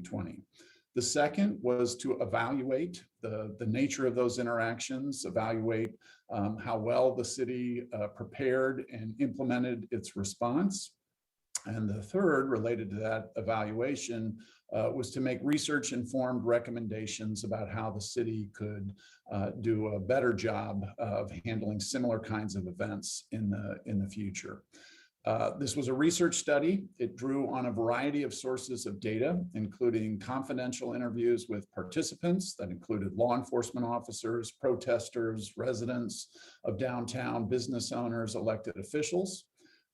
2020. The second was to evaluate the nature of those interactions, evaluate how well the city prepared and implemented its response. And the third, related to that evaluation, was to make research-informed recommendations about how the city could do a better job of handling similar kinds of events in the future. This was a research study. It drew on a variety of sources of data, including confidential interviews with participants that included law enforcement officers, protesters, residents of downtown, business owners, elected officials.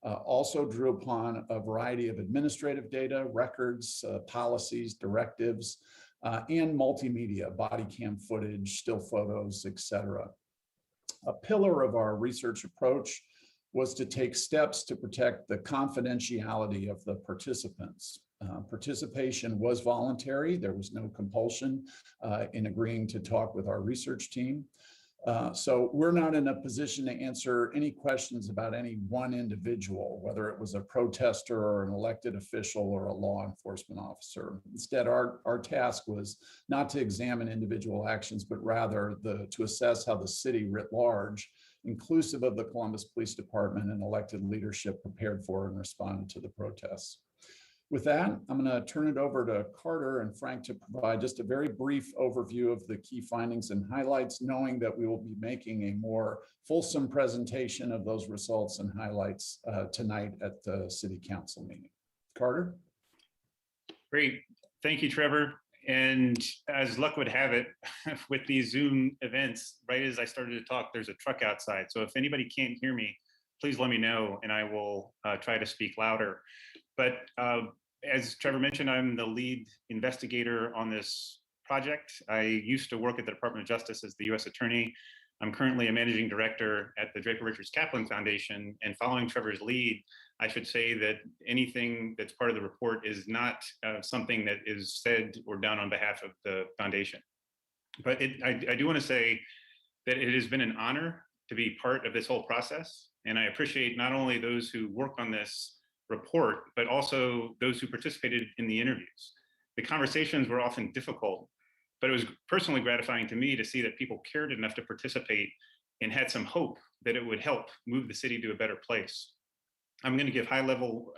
Also drew upon a variety of administrative data, records, policies, directives, and multimedia, body cam footage, still photos, etc. A pillar of our research approach was to take steps to protect the confidentiality of the participants. Participation was voluntary. There was no compulsion in agreeing to talk with our research team. So we're not in a position to answer any questions about any one individual, whether it was a protester or an elected official or a law enforcement officer. Instead, our task was not to examine individual actions, but rather to assess how the city writ large, inclusive of the Columbus Police Department and elected leadership, prepared for and responded to the protests. With that, I'm going to turn it over to Carter and Frank to provide just a very brief overview of the key findings and highlights, knowing that we will be making a more fulsome presentation of those results and highlights tonight at the City Council meeting. Carter? Great. Thank you, Trevor. And as luck would have it, with these Zoom events, right as I started to talk, there's a truck outside. So if anybody can't hear me, please let me know and I will try to speak louder. But as Trevor mentioned, I'm the lead investigator on this project. I used to work at the Department of Justice as the U.S. Attorney. I'm currently a managing director at the Draper Richards Kaplan Foundation, and following Trevor's lead, I should say that anything that's part of the report is not something that is said or done on behalf of the foundation. But I do want to say that it has been an honor to be part of this whole process, and I appreciate not only those who work on this report, but also those who participated in the interviews. The conversations were often difficult, but it was personally gratifying to me to see that people cared enough to participate and had some hope that it would help move the city to a better place. I'm going to give a high-level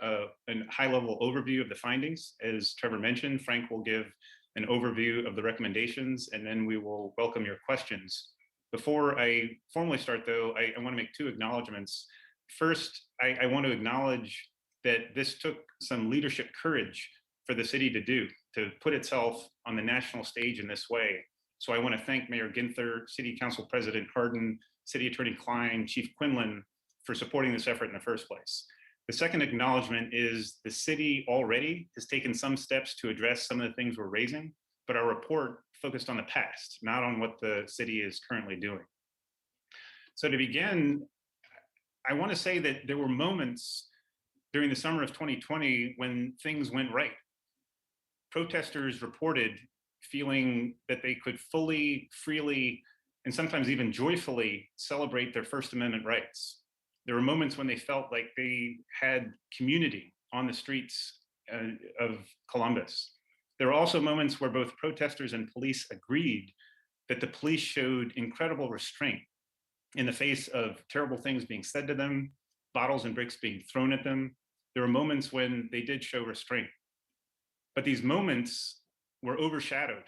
overview of the findings. As Trevor mentioned, Frank will give an overview of the recommendations, and then we will welcome your questions. Before I formally start, though, I want to make two acknowledgments. First, I want to acknowledge that this took some leadership courage for the city to put itself on the national stage in this way. So I want to thank Mayor Ginther, City Council President Cardin, City Attorney Klein, Chief Quinlan for supporting this effort in the first place. The second acknowledgement is the city already has taken some steps to address some of the things we're raising, but our report focused on the past, not on what the city is currently doing. So to begin, I want to say that there were moments during the summer of 2020 when things went right. Protesters reported feeling that they could fully, freely, and sometimes even joyfully celebrate their First Amendment rights. There were moments when they felt like they had community on the streets of Columbus. There were also moments where both protesters and police agreed that the police showed incredible restraint in the face of terrible things being said to them, bottles and bricks being thrown at them. There were moments when they did show restraint. But these moments were overshadowed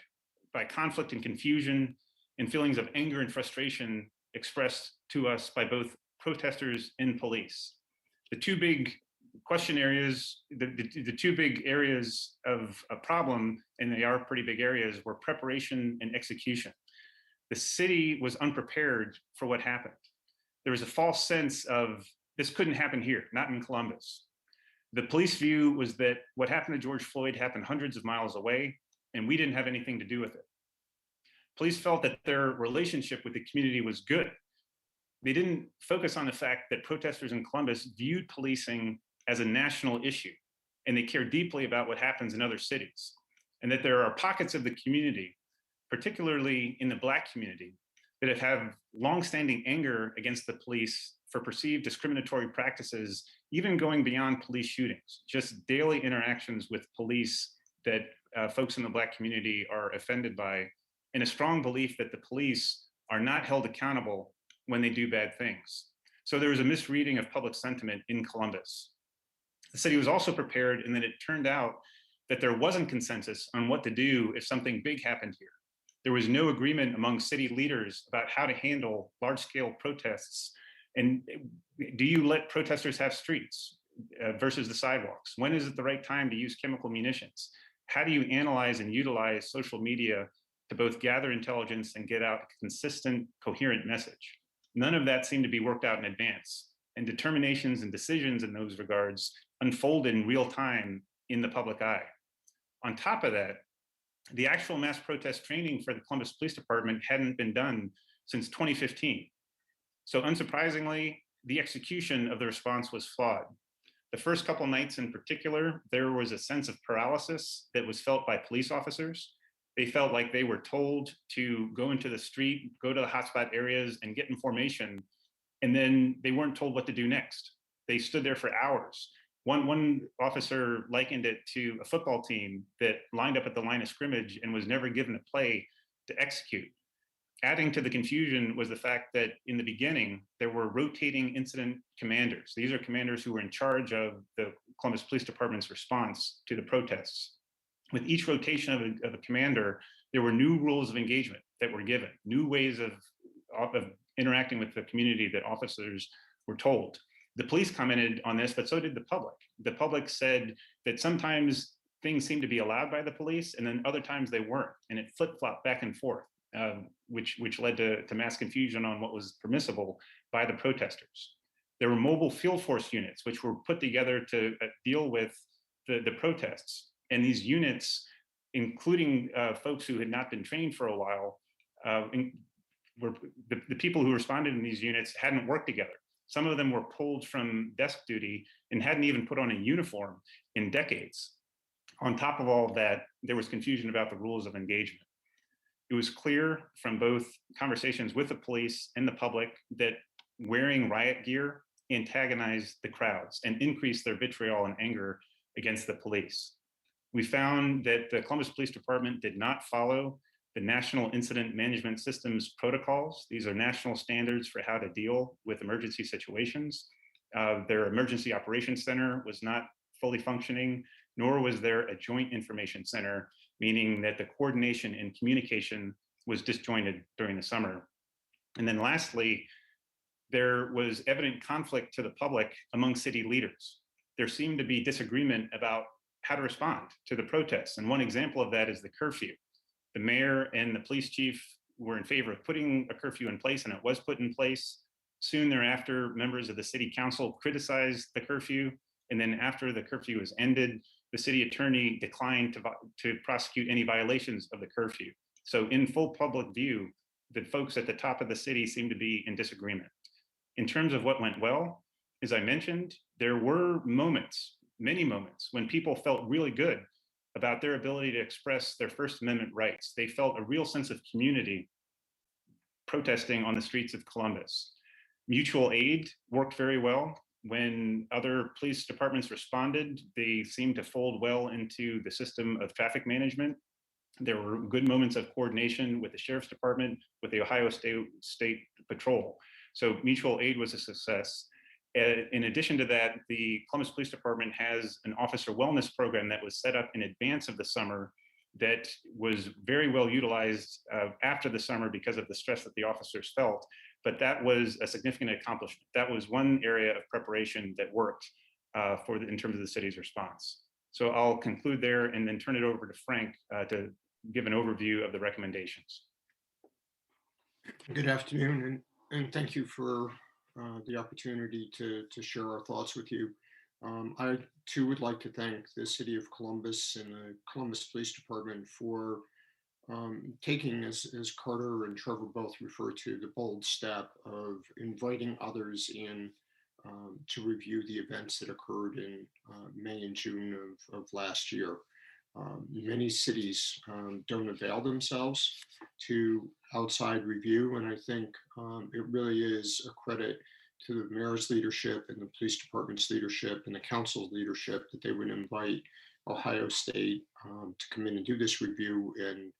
by conflict and confusion and feelings of anger and frustration expressed to us by both protesters and police. The two big question areas, the two big areas of a problem, and they are pretty big areas, were preparation and execution. The city was unprepared for what happened. There was a false sense of this couldn't happen here, not in Columbus. The police view was that what happened to George Floyd happened hundreds of miles away, and we didn't have anything to do with it. Police felt that their relationship with the community was good. They didn't focus on the fact that protesters in Columbus viewed policing as a national issue, and they care deeply about what happens in other cities, and that there are pockets of the community, particularly in the Black community, that have longstanding anger against the police for perceived discriminatory practices, even going beyond police shootings, just daily interactions with police that folks in the Black community are offended by, and a strong belief that the police are not held accountable when they do bad things. So there was a misreading of public sentiment in Columbus. The city was also prepared, and then it turned out that there wasn't consensus on what to do if something big happened here. There was no agreement among city leaders about how to handle large-scale protests. And do you let protesters have streets versus the sidewalks? When is it the right time to use chemical munitions? How do you analyze and utilize social media to both gather intelligence and get out a consistent, coherent message? None of that seemed to be worked out in advance, and determinations and decisions in those regards unfolded in real time in the public eye. On top of that, the actual mass protest training for the Columbus Police Department hadn't been done since 2015. So unsurprisingly, the execution of the response was flawed. The first couple nights in particular, there was a sense of paralysis that was felt by police officers. They felt like they were told to go into the street, go to the hotspot areas and get in formation, and then they weren't told what to do next. They stood there for hours. One officer likened it to a football team that lined up at the line of scrimmage and was never given a play to execute. Adding to the confusion was the fact that in the beginning, there were rotating incident commanders. These are commanders who were in charge of the Columbus Police Department's response to the protests. With each rotation of a commander, there were new rules of engagement that were given, new ways of interacting with the community that officers were told. The police commented on this, but so did the public. The public said that sometimes things seemed to be allowed by the police, and then other times they weren't, and it flip-flopped back and forth, which led to mass confusion on what was permissible by the protesters. There were mobile field force units, which were put together to deal with the protests, and these units, including folks who had not been trained for a while, the people who responded in these units hadn't worked together. Some of them were pulled from desk duty and hadn't even put on a uniform in decades. On top of all of that, there was confusion about the rules of engagement. It was clear from both conversations with the police and the public that wearing riot gear antagonized the crowds and increased their vitriol and anger against the police. We found that the Columbus Police Department did not follow the National Incident Management Systems protocols. These are national standards for how to deal with emergency situations. Their Emergency Operations Center was not fully functioning, nor was there a joint information center, meaning that the coordination and communication was disjointed during the summer. And then lastly, there was evident conflict to the public among city leaders. There seemed to be disagreement about how to respond to the protests. And one example of that is the curfew. The mayor and the police chief were in favor of putting a curfew in place, and it was put in place. Soon thereafter, members of the city council criticized the curfew. And then after the curfew was ended, the city attorney declined to prosecute any violations of the curfew. So in full public view, the folks at the top of the city seemed to be in disagreement. In terms of what went well, as I mentioned, there were moments, many moments, when people felt really good about their ability to express their First Amendment rights. They felt a real sense of community protesting on the streets of Columbus. Mutual aid worked very well. When other police departments responded, they seemed to fold well into the system of traffic management. There were good moments of coordination with the Sheriff's Department, with the Ohio State Patrol. So mutual aid was a success. In addition to that, the Columbus Police Department has an officer wellness program that was set up in advance of the summer that was very well utilized after the summer because of the stress that the officers felt. But that was a significant accomplishment. That was one area of preparation that worked in terms of the city's response. So I'll conclude there and then turn it over to Frank to give an overview of the recommendations. Good afternoon, and thank you for the opportunity to share our thoughts with you. I too would like to thank the City of Columbus and the Columbus Police Department for taking, as Carter and Trevor both referred to, the bold step of inviting others in to review the events that occurred in May and June of last year. Many cities don't avail themselves to outside review, and I think it really is a credit to the mayor's leadership and the police department's leadership and the council's leadership that they would invite Ohio State to come in and do this review. And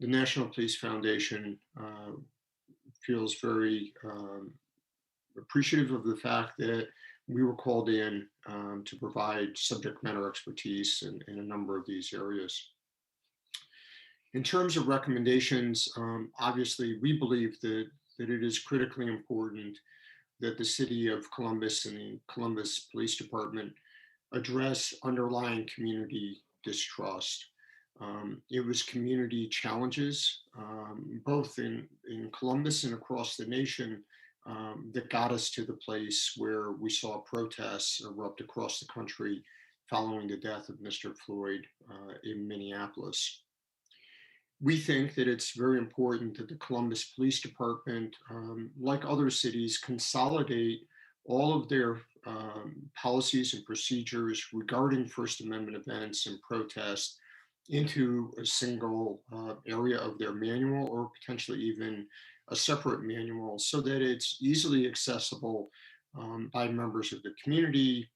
the National Police Foundation feels very appreciative of the fact that we were called in to provide subject matter expertise in a number of these areas. In terms of recommendations, obviously, we believe that it is critically important that the city of Columbus and the Columbus Police Department address underlying community distrust. It was community challenges, both in Columbus and across the nation, that got us to the place where we saw protests erupt across the country following the death of Mr. Floyd in Minneapolis. We think that it's very important that the Columbus Police Department, like other cities, consolidate all of their policies and procedures regarding First Amendment events and protests into a single area of their manual, or potentially even a separate manual, so that it's easily accessible by members of the community,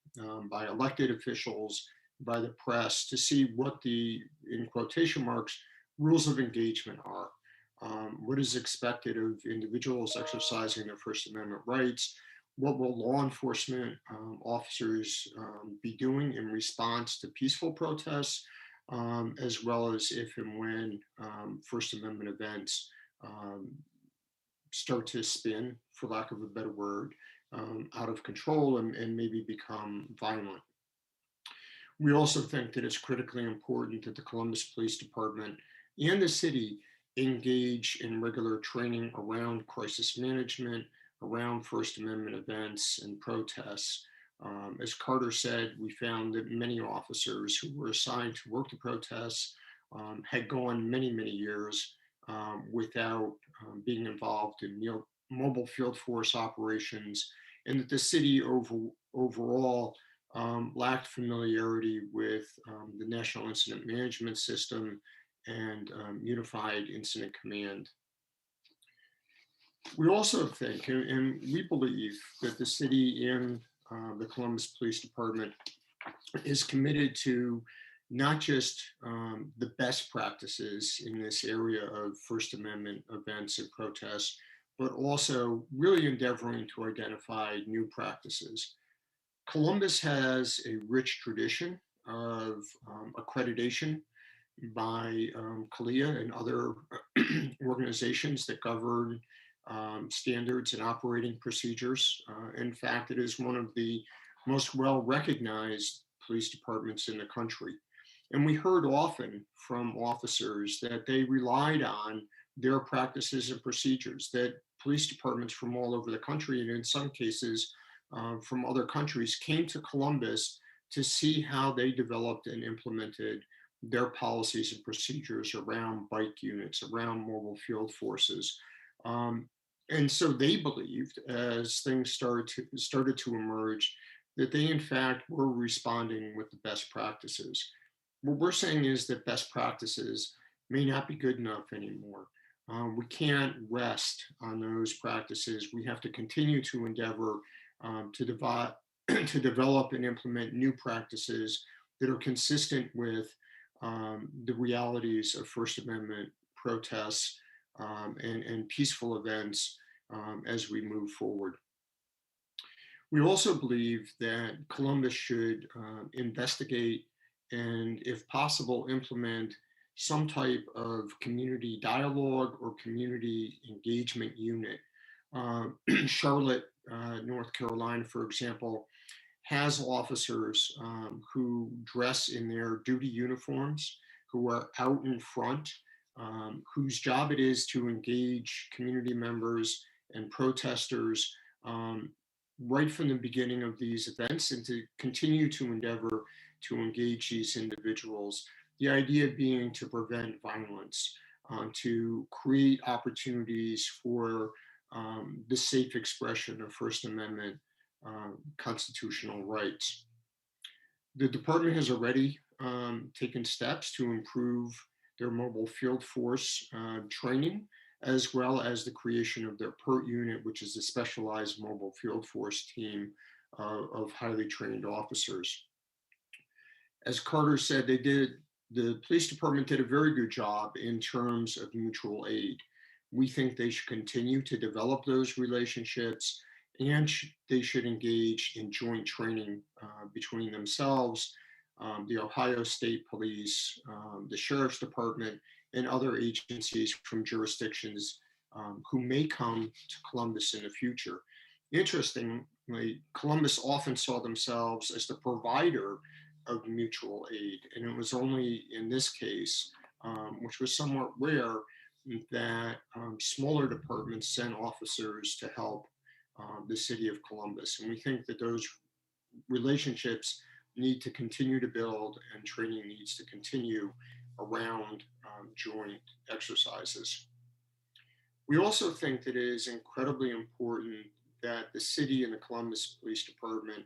by elected officials, by the press, to see what the, in quotation marks, rules of engagement are. What is expected of individuals exercising their First Amendment rights? What will law enforcement officers be doing in response to peaceful protests, as well as if and when First Amendment events start to spin, for lack of a better word, out of control and maybe become violent. We also think that it's critically important that the Columbus Police Department and the city engage in regular training around crisis management, around First Amendment events and protests. As Carter said, we found that many officers who were assigned to work the protests had gone many, many years without being involved in mobile field force operations, and that the city overall lacked familiarity with the National Incident Management System and Unified Incident Command. We also think, and we believe, that the city and the Columbus Police Department is committed to not just the best practices in this area of First Amendment events and protests, but also really endeavoring to identify new practices. Columbus has a rich tradition of accreditation by CALEA and other organizations that govern standards and operating procedures. In fact, it is one of the most well-recognized police departments in the country. And we heard often from officers that they relied on their practices and procedures, that police departments from all over the country, and in some cases from other countries, came to Columbus to see how they developed and implemented their policies and procedures around bike units, around mobile field forces. And so they believed, as things started to emerge, that they in fact were responding with the best practices. What we're saying is that best practices may not be good enough anymore. We can't rest on those practices. We have to continue to endeavor to develop and implement new practices that are consistent with the realities of First Amendment protests and peaceful events as we move forward. We also believe that Columbus should investigate and, if possible, implement some type of community dialogue or community engagement unit. Charlotte, North Carolina, for example, has officers who dress in their duty uniforms, who are out in front, whose job it is to engage community members and protesters right from the beginning of these events, and to continue to endeavor to engage these individuals. The idea being to prevent violence, to create opportunities for the safe expression of First Amendment constitutional rights. The department has already taken steps to improve their mobile field force training, as well as the creation of their PERT unit, which is a specialized mobile field force team of highly trained officers. As Carter said, the police department did a very good job in terms of mutual aid. We think they should continue to develop those relationships, and they should engage in joint training between themselves, the Ohio State Police, the Sheriff's Department, and other agencies from jurisdictions who may come to Columbus in the future. Interestingly, Columbus often saw themselves as the provider of mutual aid, and it was only in this case, which was somewhat rare, that smaller departments sent officers to help the city of Columbus. And we think that those relationships need to continue to build, and training needs to continue around joint exercises. We also think that it is incredibly important that the city and the Columbus Police Department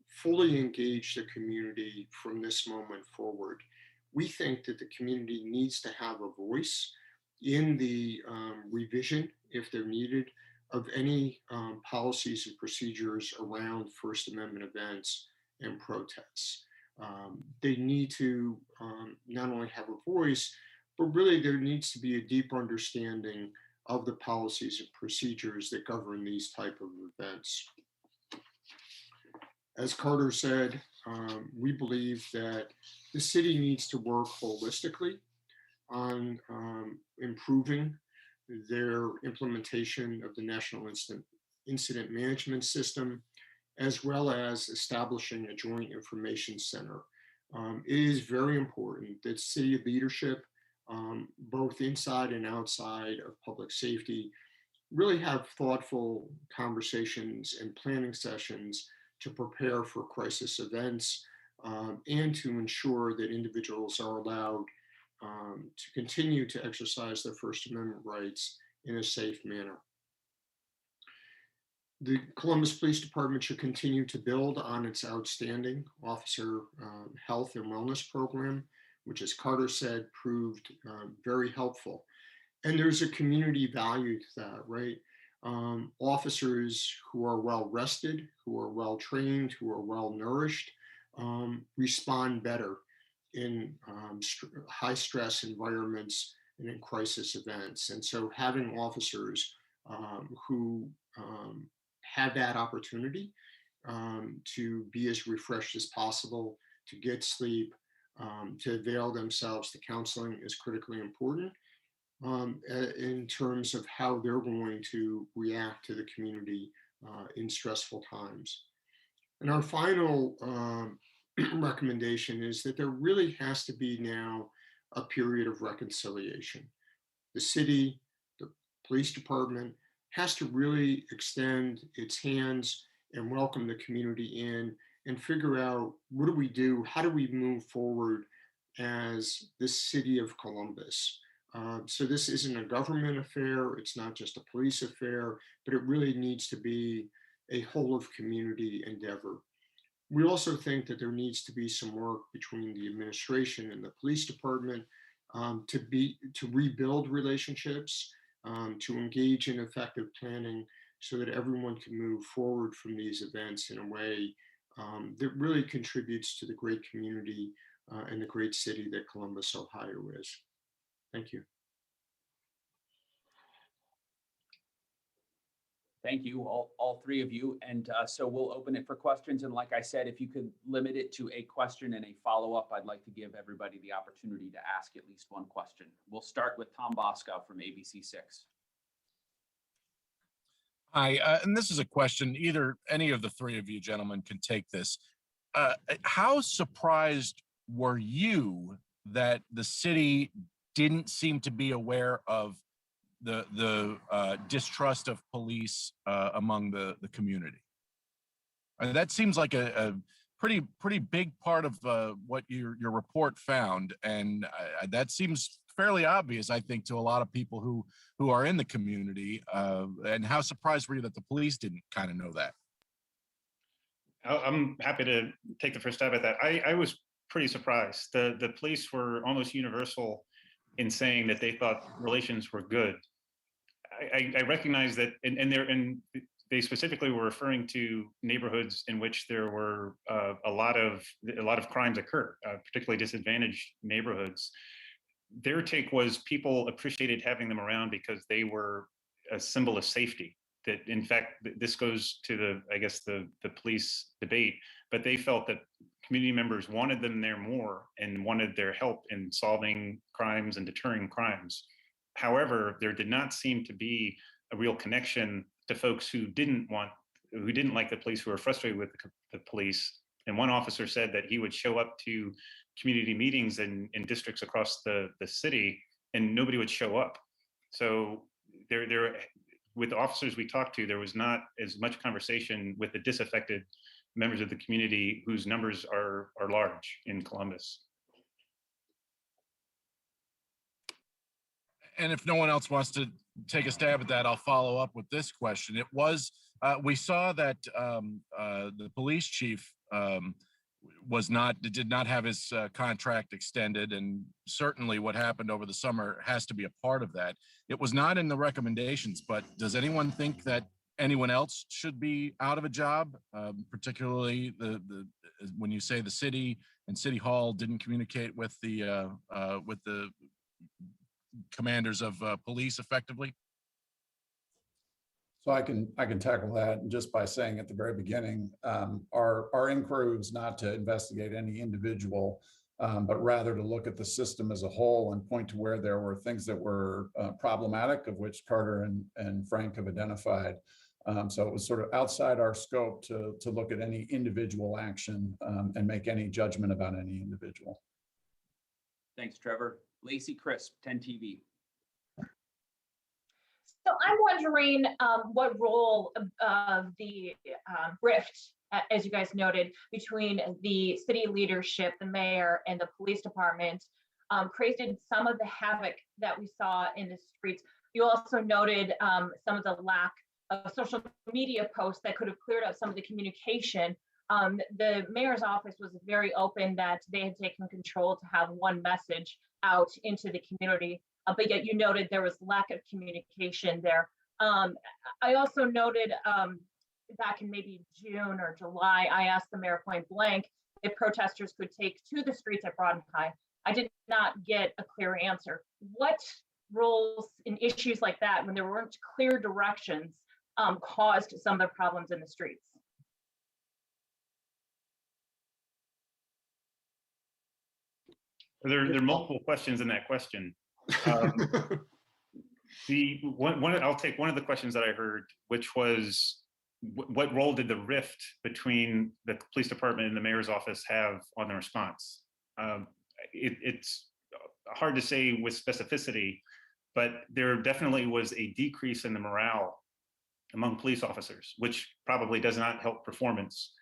fully engage the community from this moment forward. We think that the community needs to have a voice in the revision, if they're needed, of any policies and procedures around First Amendment events and protests. They need to not only have a voice, but really there needs to be a deep understanding of the policies and procedures that govern these type of events. As Carter said, we believe that the city needs to work holistically on improving their implementation of the National Incident Management System, as well as establishing a joint information center. It is very important that city leadership, both inside and outside of public safety, really have thoughtful conversations and planning sessions to prepare for crisis events, and to ensure that individuals are allowed to continue to exercise their First Amendment rights in a safe manner. The Columbus Police Department should continue to build on its outstanding officer health and wellness program, which, as Carter said, proved very helpful. And there's a community value to that, right? Officers who are well rested, who are well trained, who are well nourished, respond better in high stress environments and in crisis events. And so having officers who have that opportunity to be as refreshed as possible, to get sleep, to avail themselves to counseling is critically important in terms of how they're going to react to the community in stressful times. And our final recommendation is that there really has to be now a period of reconciliation. The city, the police department has to really extend its hands and welcome the community in and figure out, what do we do? How do we move forward as the city of Columbus? So this isn't a government affair. It's not just a police affair, but it really needs to be a whole of community endeavor. We also think that there needs to be some work between the administration and the police department to rebuild relationships, to engage in effective planning so that everyone can move forward from these events in a way that really contributes to the great community and the great city that Columbus, Ohio is. Thank you. Thank you, all three of you. And so we'll open it for questions. And like I said, if you could limit it to a question and a follow-up, I'd like to give everybody the opportunity to ask at least one question. We'll start with Tom Bosco from ABC6. Hi, and this is a question, either any of the three of you gentlemen can take this. How surprised were you that the city didn't seem to be aware of the distrust of police among the community? That seems like a pretty big part of what your report found, and that seems fairly obvious, I think, to a lot of people who are in the community. And how surprised were you that the police didn't kind of know that? I'm happy to take the first stab at that. I was pretty surprised. The police were almost universal in saying that they thought relations were good. I recognize that, and they specifically were referring to neighborhoods in which there were a lot of crimes occur, particularly disadvantaged neighborhoods. Their take was people appreciated having them around because they were a symbol of safety. That in fact, this goes to the police debate, but they felt that community members wanted them there more and wanted their help in solving crimes and deterring crimes. However, there did not seem to be a real connection to folks who didn't like the police, who were frustrated with the police. And one officer said that he would show up to community meetings in districts across the city and nobody would show up. So with the officers we talked to, there was not as much conversation with the disaffected members of the community whose numbers are large in Columbus. And if no one else wants to take a stab at that, I'll follow up with this question. It was, we saw that the police chief did not have his contract extended, and certainly what happened over the summer has to be a part of that. It was not in the recommendations, but does anyone think that anyone else should be out of a job, particularly when you say the city and City Hall didn't communicate with the commanders of police effectively? So I can tackle that just by saying at the very beginning, our inquiry was not to investigate any individual, but rather to look at the system as a whole and point to where there were things that were problematic, of which Carter and Frank have identified. So it was sort of outside our scope to look at any individual action and make any judgment about any individual. Thanks, Trevor. Lacey Crisp, 10 TV. So I'm wondering what role of the rift, as you guys noted, between the city leadership, the mayor, and the police department created some of the havoc that we saw in the streets. You also noted some of the lack of social media posts that could have cleared up some of the communication. The mayor's office was very open that they had taken control to have one message out into the community. But yet you noted there was lack of communication there. I also noted back in maybe June or July, I asked the mayor point blank if protesters could take to the streets at Broad and High. I did not get a clear answer. What roles in issues like that, when there weren't clear directions, caused some of the problems in the streets? There are multiple questions in that question. I'll take one of the questions that I heard, which was, what role did the rift between the police department and the mayor's office have on the response? It's hard to say with specificity, but there definitely was a decrease in the morale among police officers, which probably does not help performance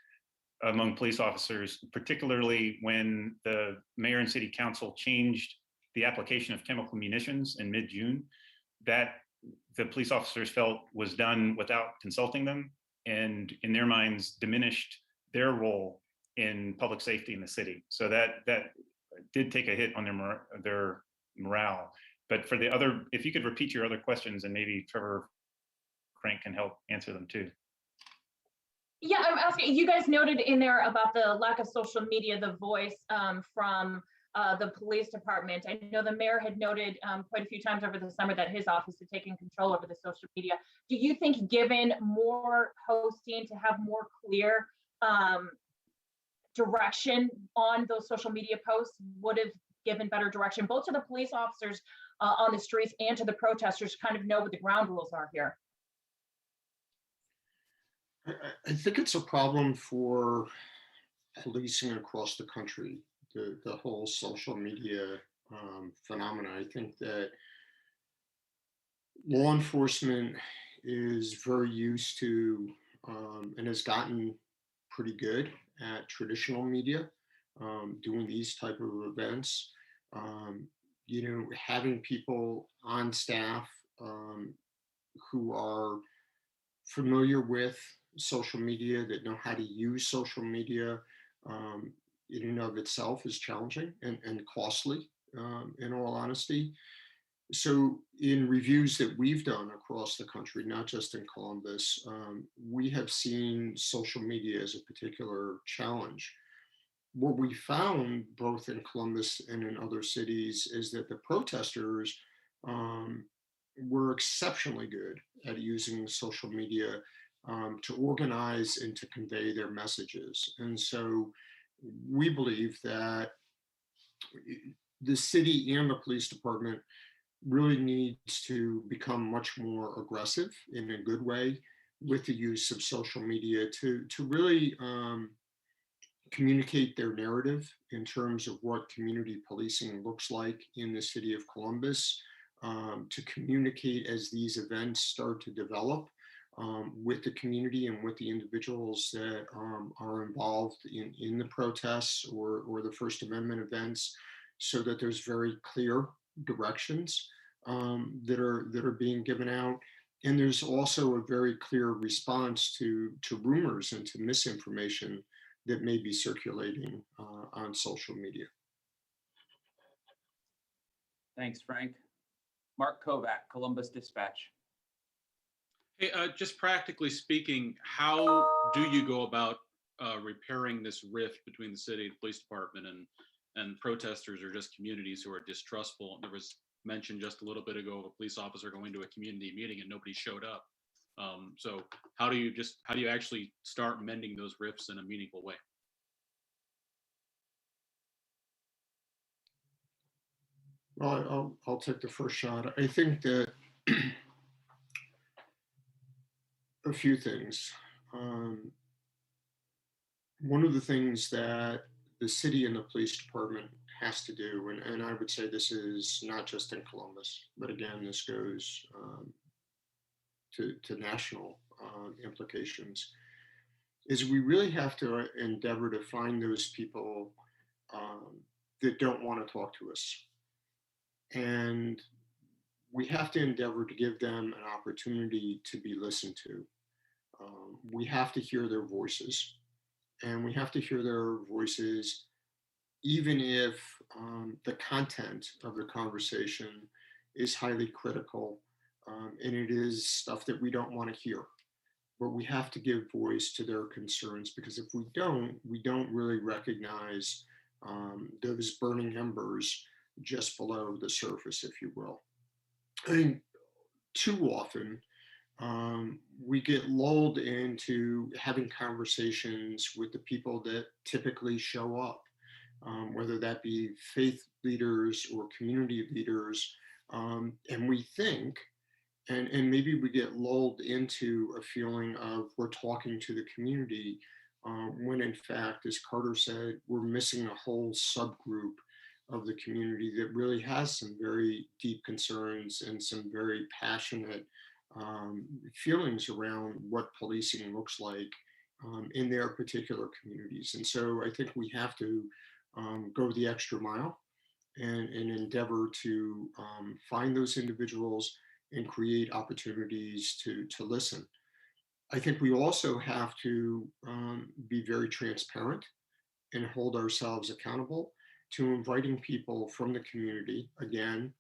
among police officers, particularly when the mayor and city council changed the application of chemical munitions in mid-June. That the police officers felt was done without consulting them, and in their minds diminished their role in public safety in the city. So that did take a hit on their morale. But for the other, if you could repeat your other questions, and maybe Trevor Frank can help answer them too. Yeah, I'm asking, you guys noted in there about the lack of social media, the voice from the police department. I know the mayor had noted quite a few times over the summer that his office had taken control over the social media. Do you think given more posting to have more clear direction on those social media posts would have given better direction, both to the police officers on the streets and to the protesters to kind of know what the ground rules are here? I think it's a problem for policing across the country, the whole social media phenomena. I think that law enforcement is very used to and has gotten pretty good at traditional media, doing these type of events. Having people on staff who are familiar with social media, that know how to use social media, in and of itself is challenging and costly, in all honesty. So in reviews that we've done across the country, not just in Columbus, we have seen social media as a particular challenge. What we found both in Columbus and in other cities is that the protesters um, were exceptionally good at using social media to organize and to convey their messages. And so we believe that the city and the police department really needs to become much more aggressive in a good way with the use of social media to really communicate their narrative in terms of what community policing looks like in the city of Columbus, to communicate as these events start to develop with the community and with the individuals that are involved in the protests or the First Amendment events, so that there's very clear directions that are being given out. And there's also a very clear response to rumors and to misinformation that may be circulating on social media. Thanks, Frank. Mark Kovac, Columbus Dispatch. Hey, just practically speaking, how do you go about repairing this rift between the city, the police department, and protesters or just communities who are distrustful? There was mentioned just a little bit ago of a police officer going to a community meeting and nobody showed up. So how do you actually start mending those rifts in a meaningful way? Well, I'll take the first shot. I think that a few things. One of the things that the city and the police department has to do, and I would say this is not just in Columbus, but again, this goes to national implications, is we really have to endeavor to find those people that don't want to talk to us. And we have to endeavor to give them an opportunity to be listened to. We have to hear their voices, and we have to hear their voices even if the content of the conversation is highly critical and it is stuff that we don't want to hear. But we have to give voice to their concerns, because if we don't really recognize those burning embers just below the surface, if you will. I think too often we get lulled into having conversations with the people that typically show up, whether that be faith leaders or community leaders, and we think, and maybe we get lulled into a feeling of we're talking to the community, when in fact, as Carter said, we're missing a whole subgroup of the community that really has some very deep concerns and some very passionate feelings around what policing looks like in their particular communities. And so I think we have to go the extra mile and endeavor to find those individuals and create opportunities to listen. I think we also have to be very transparent and hold ourselves accountable to inviting people from the community, again,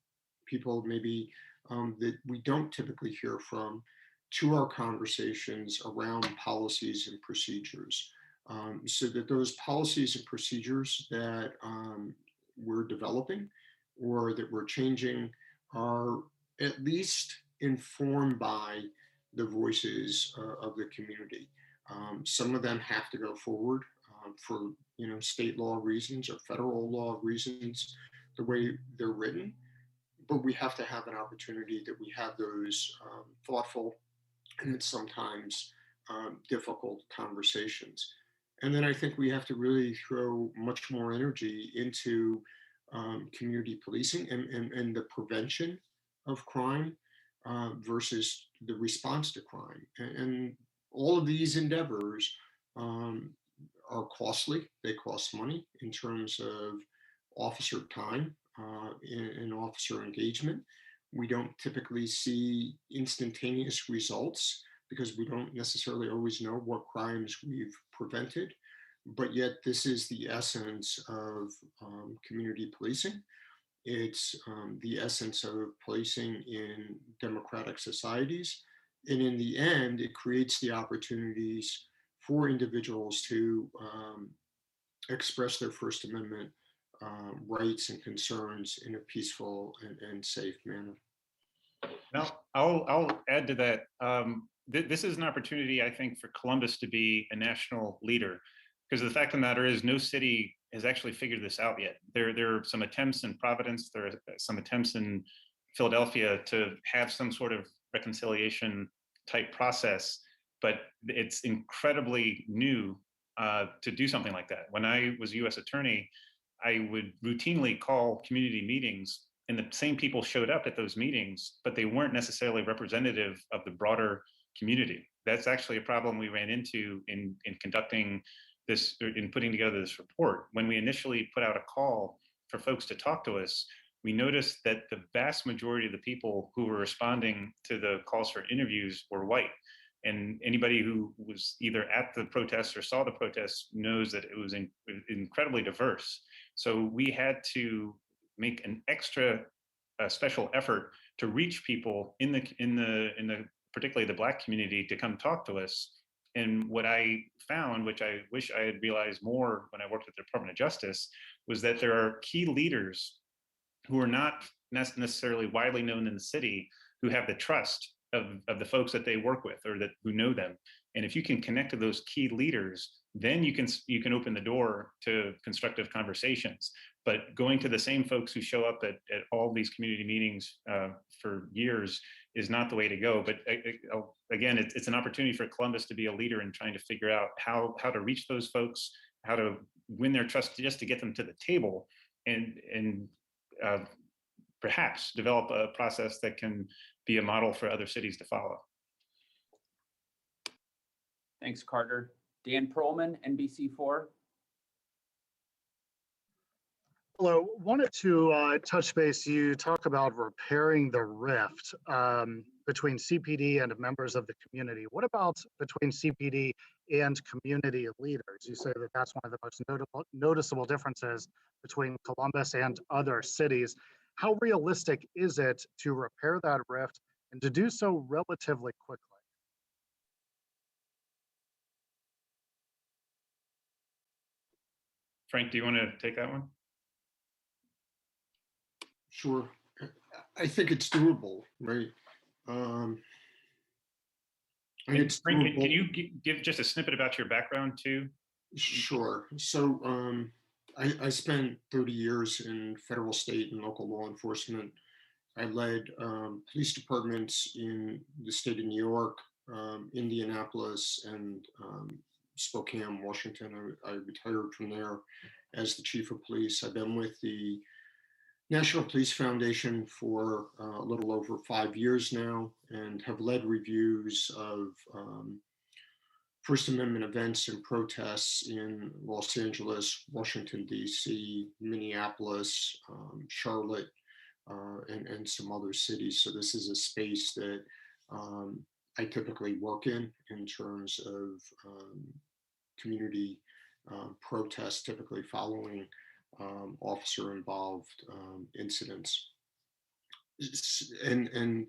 people maybe that we don't typically hear from, to our conversations around policies and procedures, so that those policies and procedures that we're developing or that we're changing are at least informed by the voices of the community. Some of them have to go forward for state law reasons or federal law reasons, the way they're written. But we have to have an opportunity that we have those thoughtful and sometimes difficult conversations. And then I think we have to really throw much more energy into community policing and the prevention of crime versus the response to crime. And all of these endeavors are costly. They cost money in terms of officer time and officer engagement. We don't typically see instantaneous results because we don't necessarily always know what crimes we've prevented. But yet this is the essence of community policing. It's the essence of policing in democratic societies. And in the end, it creates the opportunities for individuals to express their First Amendment rights and concerns in a peaceful and safe manner. Now, I'll add to that. This is an opportunity, I think, for Columbus to be a national leader, because the fact of the matter is no city has actually figured this out yet. There are some attempts in Providence, there are some attempts in Philadelphia to have some sort of reconciliation type process, but it's incredibly new to do something like that. When I was U.S. attorney, I would routinely call community meetings, and the same people showed up at those meetings, but they weren't necessarily representative of the broader community. That's actually a problem we ran into in conducting this, in putting together this report. When we initially put out a call for folks to talk to us, we noticed that the vast majority of the people who were responding to the calls for interviews were white. And anybody who was either at the protests or saw the protests knows that it was incredibly diverse. So we had to make an extra special effort to reach people in the particularly the Black community to come talk to us. And what I found, which I wish I had realized more when I worked at the Department of Justice, was that there are key leaders who are not necessarily widely known in the city, who have the trust of the folks that they work with or that who know them. And if you can connect to those key leaders, then you can open the door to constructive conversations. But going to the same folks who show up at all these community meetings for years is not the way to go. But again, it's an opportunity for Columbus to be a leader in trying to figure out how to reach those folks, how to win their trust just to get them to the table, and perhaps develop a process that can be a model for other cities to follow. Thanks, Carter. Dan Perlman, NBC4. Hello, wanted to touch base. You talk about repairing the rift between CPD and members of the community. What about between CPD and community leaders? You say that that's one of the most noticeable differences between Columbus and other cities. How realistic is it to repair that rift and to do so relatively quickly? Frank, do you want to take that one? Sure. I think it's doable, right? I think it's Frank, doable. can you give just a snippet about your background too? Sure. So I spent 30 years in federal, state, and local law enforcement. I led police departments in the state of New York, Indianapolis, and Spokane, Washington. I retired from there as the chief of police. I've been with the National Police Foundation for a little over 5 years now, and have led reviews of First Amendment events and protests in Los Angeles, Washington, D.C., Minneapolis, Charlotte, and some other cities. So this is a space that I typically work in terms of community protests, typically following officer-involved incidents. And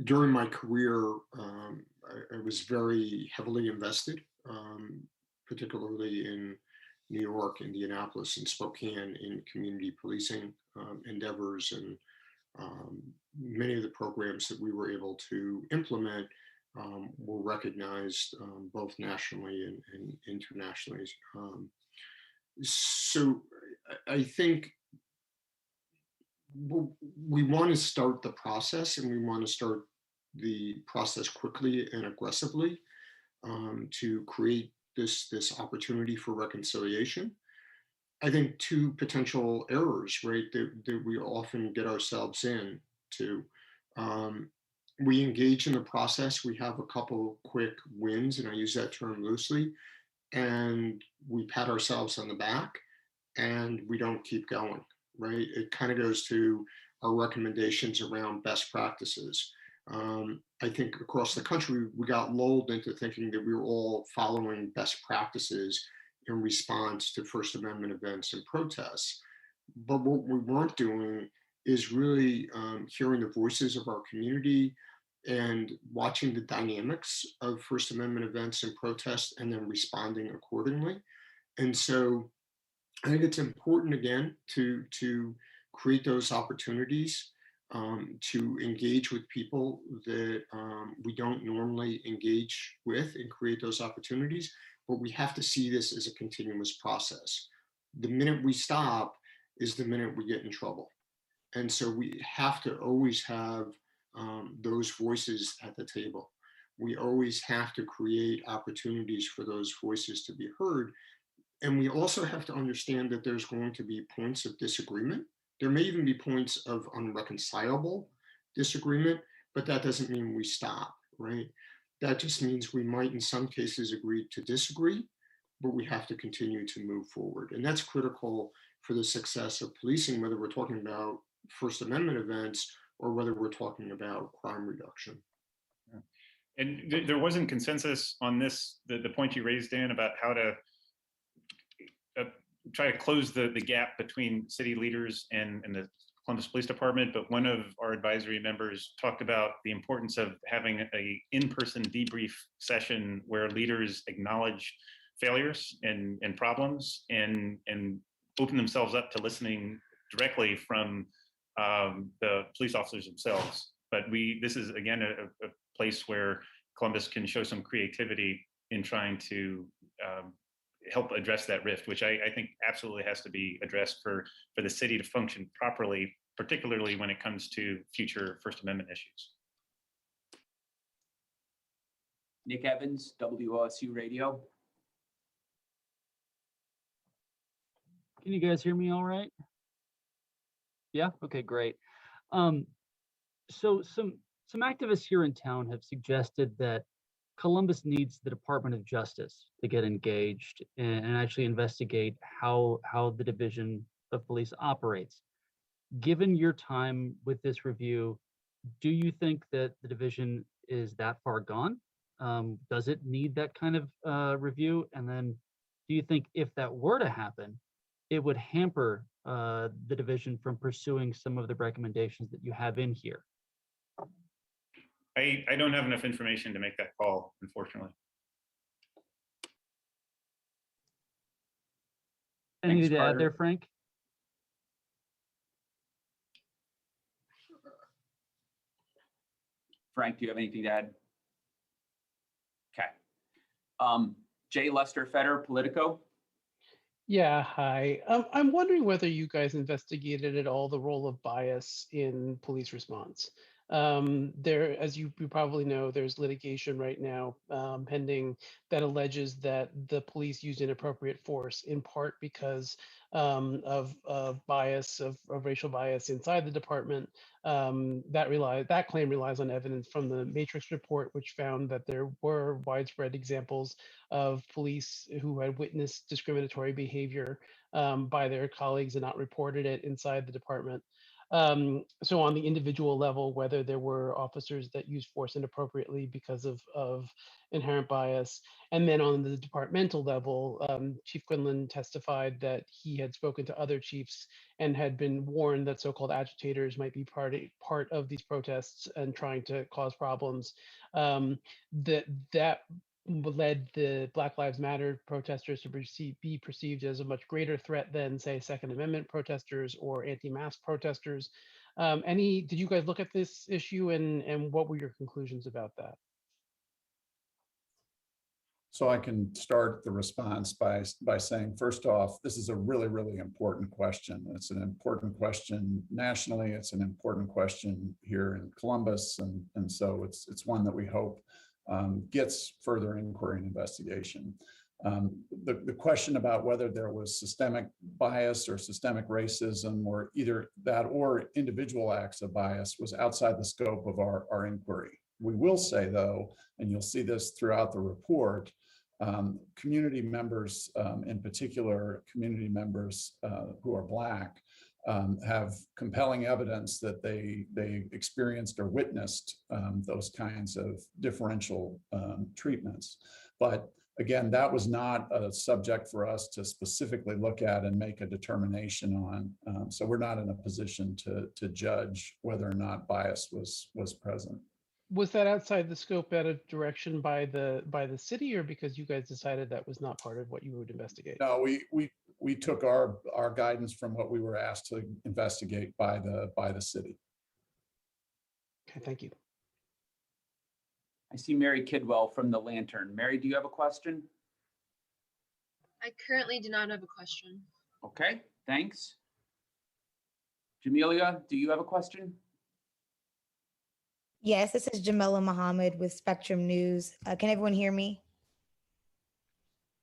during my career, I was very heavily invested, particularly in New York, Indianapolis, and Spokane, in community policing endeavors, and many of the programs that we were able to implement were recognized both nationally and internationally. So I think we want to start the process, and we want to start the process quickly and aggressively to create this opportunity for reconciliation. I think two potential errors, right, that we often get ourselves into. We engage in the process, we have a couple quick wins, and I use that term loosely, and we pat ourselves on the back, and we don't keep going, right? It kind of goes to our recommendations around best practices. I think across the country, we got lulled into thinking that we were all following best practices in response to First Amendment events and protests. But what we weren't doing is really hearing the voices of our community and watching the dynamics of First Amendment events and protests and then responding accordingly. And so I think it's important, again, to create those opportunities to engage with people that we don't normally engage with and create those opportunities. But we have to see this as a continuous process. The minute we stop is the minute we get in trouble. And so we have to always have those voices at the table. We always have to create opportunities for those voices to be heard. And we also have to understand that there's going to be points of disagreement. There may even be points of unreconcilable disagreement, but that doesn't mean we stop, right? That just means we might in some cases agree to disagree, but we have to continue to move forward. And that's critical for the success of policing, whether we're talking about First Amendment events or whether we're talking about crime reduction. And there wasn't consensus on this, the point you raised, Dan, about how to try to close the gap between city leaders and the Columbus Police Department, but one of our advisory members talked about the importance of having a in-person debrief session where leaders acknowledge failures and problems and open themselves up to listening directly from the police officers themselves. But this is, again, a place where Columbus can show some creativity in trying to help address that rift, which I think absolutely has to be addressed for the city to function properly, particularly when it comes to future First Amendment issues. Nick Evans, WOSU Radio. Can you guys hear me all right? Yeah, okay, great. So some activists here in town have suggested that Columbus needs the Department of Justice to get engaged and actually investigate how the Division of Police operates. Given your time with this review, do you think that the division is that far gone? Does it need that kind of review? And then do you think if that were to happen, it would hamper the division from pursuing some of the recommendations that you have in here? I don't have enough information to make that call, unfortunately. Anything to add there, Frank? Frank, do you have anything to add? Okay. Jay Lester Fetter, Politico. Yeah, hi. I'm wondering whether you guys investigated at all the role of bias in police response. As you probably know, there's litigation right now pending that alleges that the police used inappropriate force, in part because of bias, of racial bias inside the department. That claim relies on evidence from the Matrix report, which found that there were widespread examples of police who had witnessed discriminatory behavior by their colleagues and not reported it inside the department. So on the individual level, whether there were officers that used force inappropriately because of inherent bias, and then on the departmental level, Chief Quinlan testified that he had spoken to other chiefs and had been warned that so-called agitators might be part of these protests and trying to cause problems. That led the Black Lives Matter protesters to be perceived as a much greater threat than, say, Second Amendment protesters or anti-mask protesters. Did you guys look at this issue, and what were your conclusions about that? So I can start the response by saying, first off, this is a really, really important question. It's an important question nationally. It's an important question here in Columbus. And so it's one that we hope gets further inquiry and investigation. The question about whether there was systemic bias or systemic racism or either that or individual acts of bias was outside the scope of our inquiry. We will say, though, and you'll see this throughout the report, community members, in particular, community members who are Black, have compelling evidence that they experienced or witnessed those kinds of differential treatments. But again, that was not a subject for us to specifically look at and make a determination on. So we're not in a position to judge whether or not bias was present. Was that outside the scope out of direction by the city, or because you guys decided that was not part of what you would investigate? No, we took our guidance from what we were asked to investigate by the city. Okay, thank you. I see Mary Kidwell from the Lantern. Mary, do you have a question? I currently do not have a question. Okay, thanks. Jamelia, do you have a question? Yes, this is Jamila Muhammad with Spectrum News. Can everyone hear me?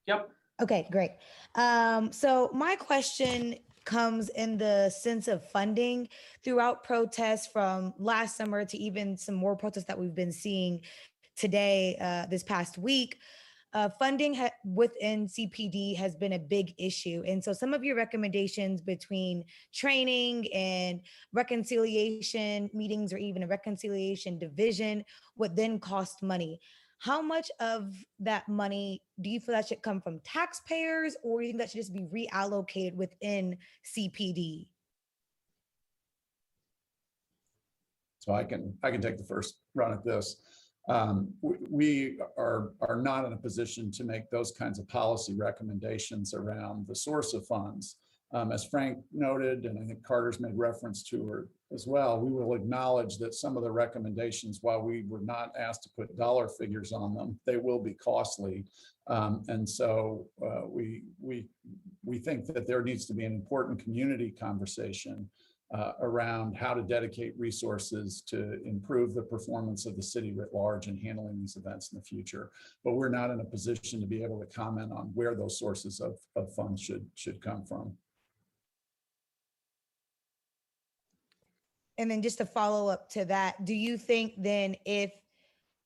Yep. Okay, great. So my question comes in the sense of funding throughout protests from last summer to even some more protests that we've been seeing today, this past week. Funding within CPD has been a big issue. And so some of your recommendations between training and reconciliation meetings or even a reconciliation division would then cost money. How much of that money do you feel that should come from taxpayers, or do you think that should just be reallocated within CPD? So I can take the first run at this. We are not in a position to make those kinds of policy recommendations around the source of funds. As Frank noted, and I think Carter's made reference to her as well, we will acknowledge that some of the recommendations, while we were not asked to put dollar figures on them, they will be costly. And so we think that there needs to be an important community conversation around how to dedicate resources to improve the performance of the city writ large in handling these events in the future. But we're not in a position to be able to comment on where those sources of funds should come from. And then just to follow up to that, do you think then, if,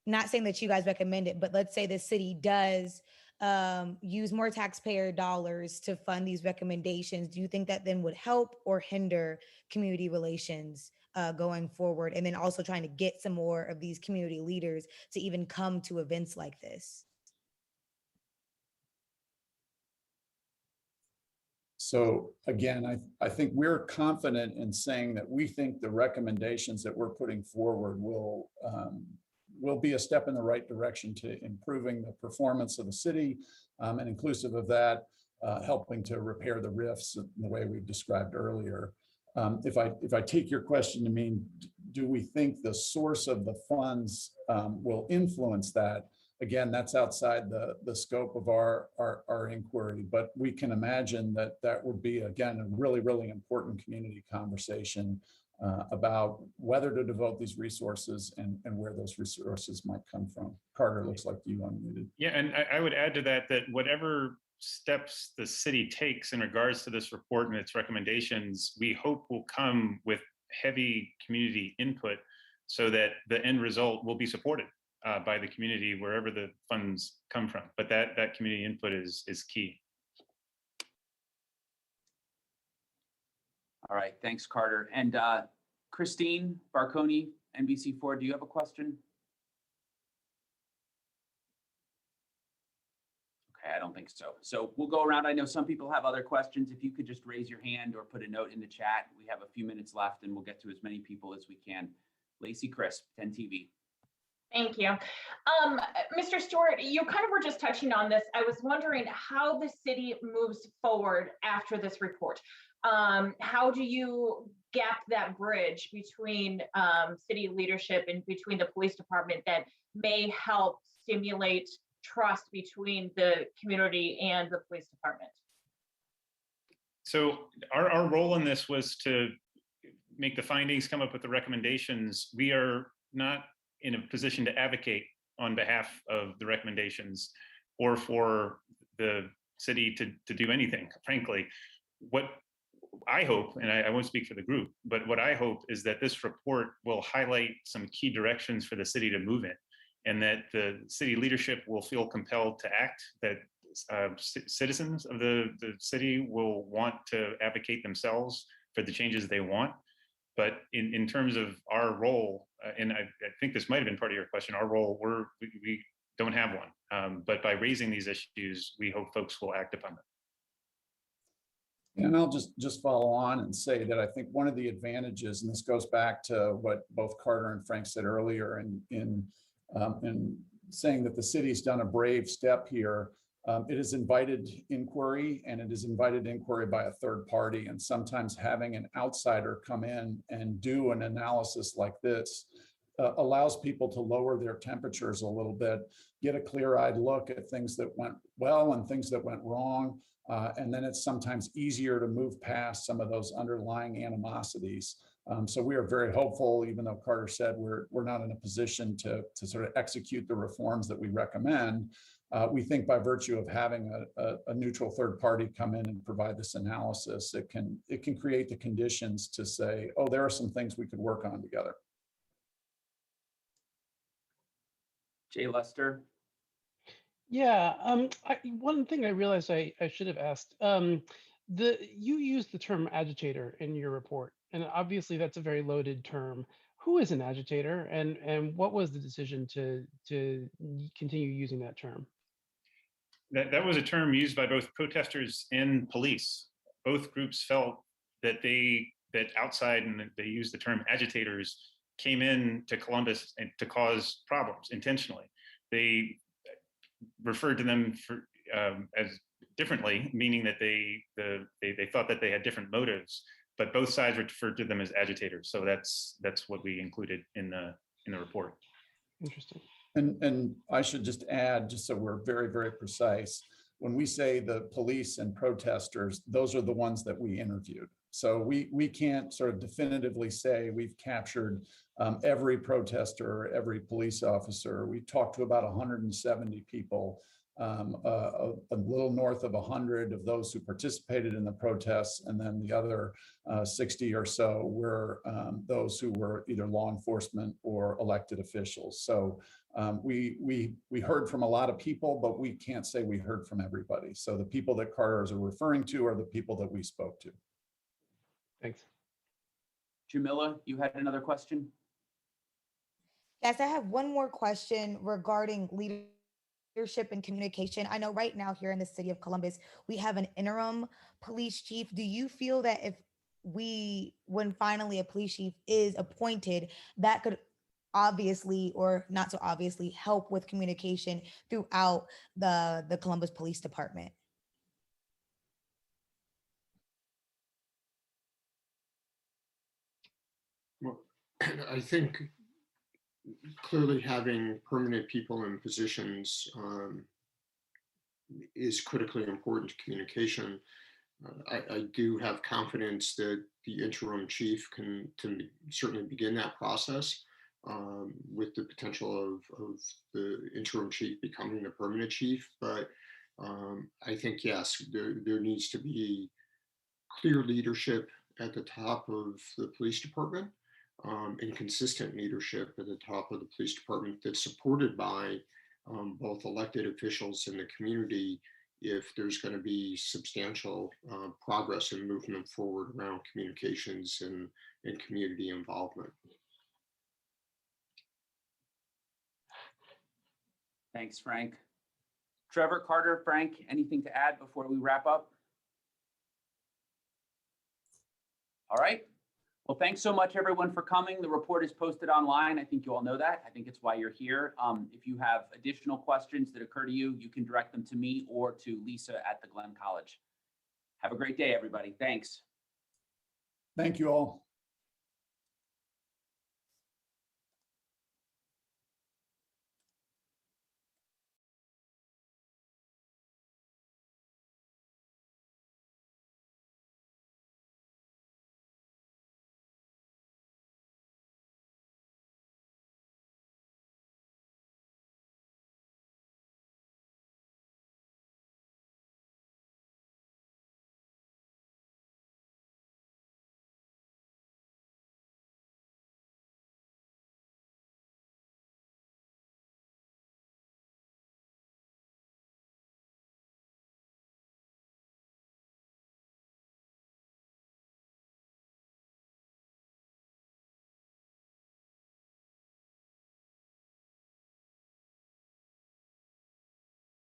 not saying that you guys recommend it, but let's say the city does use more taxpayer dollars to fund these recommendations, do you think that then would help or hinder community relations going forward? And then also trying to get some more of these community leaders to even come to events like this? So again, I think we're confident in saying that we think the recommendations that we're putting forward will be a step in the right direction to improving the performance of the city, and inclusive of that, helping to repair the rifts in the way we've described earlier. If I take your question to mean, do we think the source of the funds will influence that? Again, that's outside the scope of our inquiry, but we can imagine that would be, again, a really, really important community conversation about whether to devote these resources and where those resources might come from. Carter, looks like you unmuted. Yeah, and I would add to that whatever steps the city takes in regards to this report and its recommendations, we hope will come with heavy community input so that the end result will be supported by the community wherever the funds come from. But that community input is key. All right, thanks, Carter. And Christine Barconi, NBC4, do you have a question? Okay, I don't think so. So we'll go around. I know some people have other questions. If you could just raise your hand or put a note in the chat. We have a few minutes left and we'll get to as many people as we can. Lacey Crisp, 10 TV. Thank you. Mr. Stewart, you kind of were just touching on this. I was wondering how the city moves forward after this report. How do you gap that bridge between city leadership and between the police department that may help stimulate trust between the community and the police department? So our role in this was to make the findings, come up with the recommendations. We are not in a position to advocate on behalf of the recommendations or for the city to do anything, frankly. What I hope, and I won't speak for the group, but what I hope is that this report will highlight some key directions for the city to move in, and that the city leadership will feel compelled to act, that citizens of the city will want to advocate themselves for the changes they want. But in terms of our role, and I think this might have been part of your question, our role, we don't have one. But by raising these issues, we hope folks will act upon them. And I'll just follow on and say that I think one of the advantages, and this goes back to what both Carter and Frank said earlier in saying that the city's done a brave step here. It has invited inquiry, and it has invited inquiry by a third party. And sometimes having an outsider come in and do an analysis like this allows people to lower their temperatures a little bit, get a clear-eyed look at things that went well and things that went wrong. And then it's sometimes easier to move past some of those underlying animosities. So we are very hopeful, even though Carter said we're not in a position to sort of execute the reforms that we recommend. We think by virtue of having a neutral third party come in and provide this analysis, it can create the conditions to say, oh, there are some things we could work on together. Jay Lester. Yeah, one thing I realized I should have asked. You used the term agitator in your report, and obviously that's a very loaded term. Who is an agitator, and what was the decision to continue using that term? That was a term used by both protesters and police. Both groups felt that that outside, and they used the term agitators, came in to Columbus and to cause problems intentionally. They referred to them as differently, meaning that they thought that they had different motives, but both sides referred to them as agitators. So that's what we included in the report. Interesting. And I should just add, just so we're very, very precise, when we say the police and protesters, those are the ones that we interviewed. So we can't sort of definitively say we've captured every protester, every police officer. We talked to about 170 people, a little north of 100 of those who participated in the protests, and then the other 60 or so were those who were either law enforcement or elected officials. So we heard from a lot of people, but we can't say we heard from everybody. So the people that Carter is referring to are the people that we spoke to. Thanks. Jamila, you had another question? Yes, I have one more question regarding leadership and communication. I know right now here in the city of Columbus, we have an interim police chief. Do you feel that when finally a police chief is appointed, that could obviously, or not so obviously, help with communication throughout the Columbus Police Department? Well, I think clearly having permanent people in positions is critically important to communication. I do have confidence that the interim chief can certainly begin that process with the potential of the interim chief becoming the permanent chief. But I think, yes, there needs to be clear leadership at the top of the police department. And consistent leadership at the top of the police department that's supported by both elected officials in the community if there's going to be substantial progress and movement forward around communications and community involvement. Thanks, Frank. Trevor, Carter, Frank, anything to add before we wrap up? All right. Well, thanks so much, everyone, for coming. The report is posted online. I think you all know that. I think it's why you're here. If you have additional questions that occur to you, you can direct them to me or to Lisa at the Glenn College. Have a great day, everybody. Thanks. Thank you all.